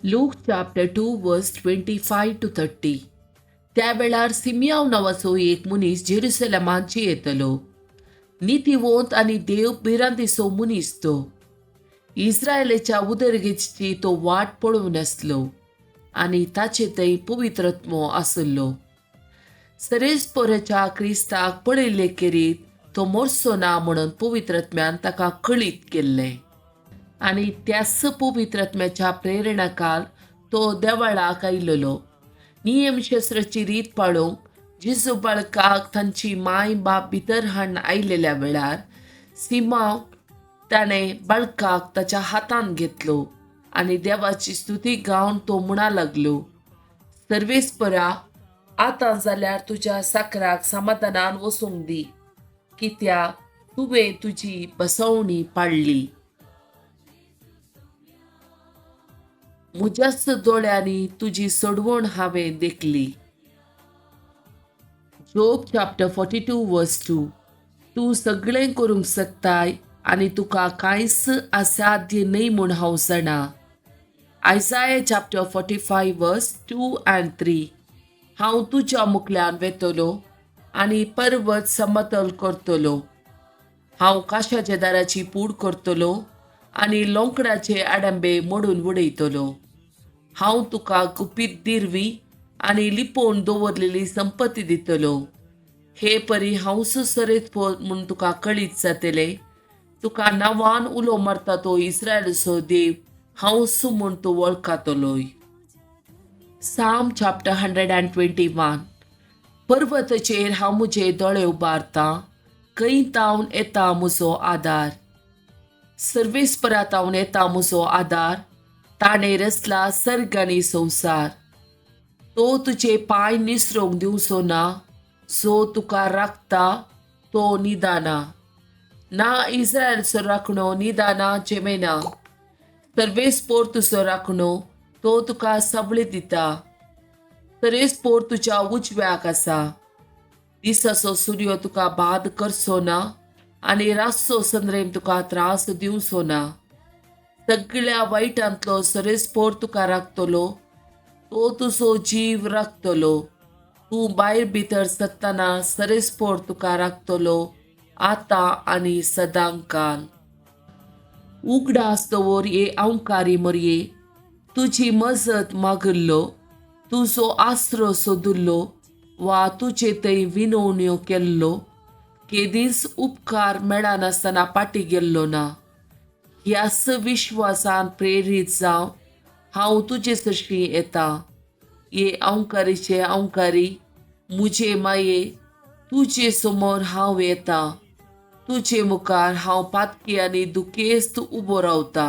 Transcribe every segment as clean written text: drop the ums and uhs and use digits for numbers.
Luke chapter 2 verse 25 to 30. त्या वेळार सिमियाव नावाचो एक मनीस जेरुसलेमांची येतलो. नितीवंत आनी देव भिरांतीचो मनीस तो. इस्रायलेच्या उदरगतीची तो वाट पळोवन आसलो आनी ताचे थंय पवित्रत्व आसलो. सरेस्पोराच्या क्रिस्ताक पळयले खेरीत तो मोरचो ना म्हणून पवित्रत्म्यान ताका कळीत केल्लें. आनी त्याच पवित्रत्म्याच्या प्रेरणाकाल तो देवळाक आयिल्लो. नियमशास्त्राची रीत पाळूंक जेजू बाळकाक तांची माय बाप भितर हाडून आयिल्ल्या वेळार सिमाव ताणें बाळकाक ताच्या हातान घेतलो आनी देवाची स्तुती गावन तो म्हणा लागलो, सर्वेस्परा, आतां जाल्यार तुज्या साकराक समाधानान वसूंक दी, कित्याक तुवें तुजी बसवणी पाळली. म्हज्याच दोळ्यांनी तुजी सोडवण हांवें देखली. जोब चॅप्टर 42 वर्स 2. तूं सगळें करूंक शकताय आनी तुका कांयच असाध्य न्हय म्हूण हांव जाणा. आयसाया चॅप्टर 45 वर्स 2 and 3. हांव तुज्या मुखल्यान वेतलो आनी पर्वत समतल करतलो. हांव काशाच्या दाराची पूड करतलो आनी लोंकडाचे आडंबे मोडून उडयतलो. हांव तुका गुपीत दिरवी आनी लिपोवन दवरलेली संपत्ती दितलो. हे परी हांवच सरेस्पोर म्हूण तुका कळीत जातलें. तुका नांवान उलो मारता तो इस्रायलाचो देव हांवच म्हूण तूं वळखतलोय. साम चॅप्टर 121. पर्वताचेर हांव म्हजे दोळे उबारतां, खंय तावन येता म्हजो आदार. सर्वेस्परांतावन येता म्हजो आदार. ताणें रचला सर्ग आनी संवसार. तो तुजे पांय निसरूंक दिवचो ना, जो तुका राखता तो निदाना. ना इस्रायलचो राखणो निदाना जेमेना. सर्वेस्पोर तुजो राखणो तो तुका सबळी दिता. सर्वेस्पोर तुज्या उजव्याक आसा. दिसाचो सूर्य तुका बाद करचो ना आनी रातचो संद्रेम तुका त्रास दिवचो ना. सगळ्या वायटांतलो सरेस्पोर तुका राखतलो. तो तुजो जीव राखतलो. तूं भायर भितर सत्तना सरेस्पोर तुका राखतलो आतां आनी सदांकाल. उगडा आस्तवर ये अवकारी मरये, तुजी मजत मागल्लो, तुजो आसरो सोदुल्लो वा तुजे थंय विनवण्यो केल्लो. केदीस उपकार मेळनासतना पाटी गेल्लो ना. ह्याच विश्वासान प्रेरीत जावन हांव तुजे सरशी येता. ये अवकारीचे अवकारी, मुजे माये, तुजे समोर हांव येता. तुजे मुखार हांव पातकी आनी दुखेस्त उबो रावता.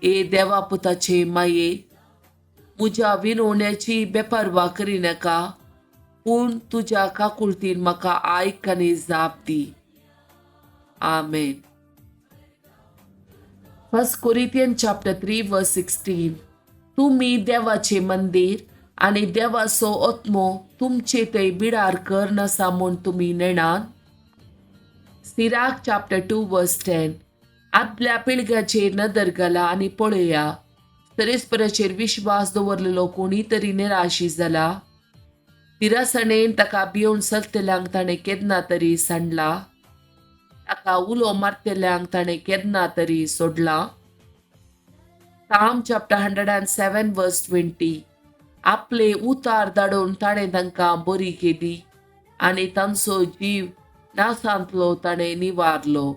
ए देवा पुताचे माये, म्हज्या विनवण्याची बेपरवा करिनाका, पूण तुज्या काकुळतीन म्हाका आयक आनी जाप दी. आमेन. 1 Corinthians chapter 3 verse 16. तुम्ही देवाचे मंदिर आनी देवाचो आत्मो तुमचे थंय बिडार कर नसा म्हूण तुमी नेणात. सिराक चॅप्टर 2 वर्स 10. आपल्या पिळग्याचेर नदर घाला आनी पळया. सरेस्पराचेर विश्वास दवरलेलो कोणी तरी निराशी जाला. तिरासणेन ताका भिवून चलतल्यांक ताणें केन्ना तरी सांडला. ताका उलो मारतल्यांक ताणें केन्ना तरी सोडला. साम चॅप्टर 107 वर्स 20. आपले उतार धाडून ताणें तांकां बरी केली आनी तांचो जीव नासांतलो ताणें निवारलो.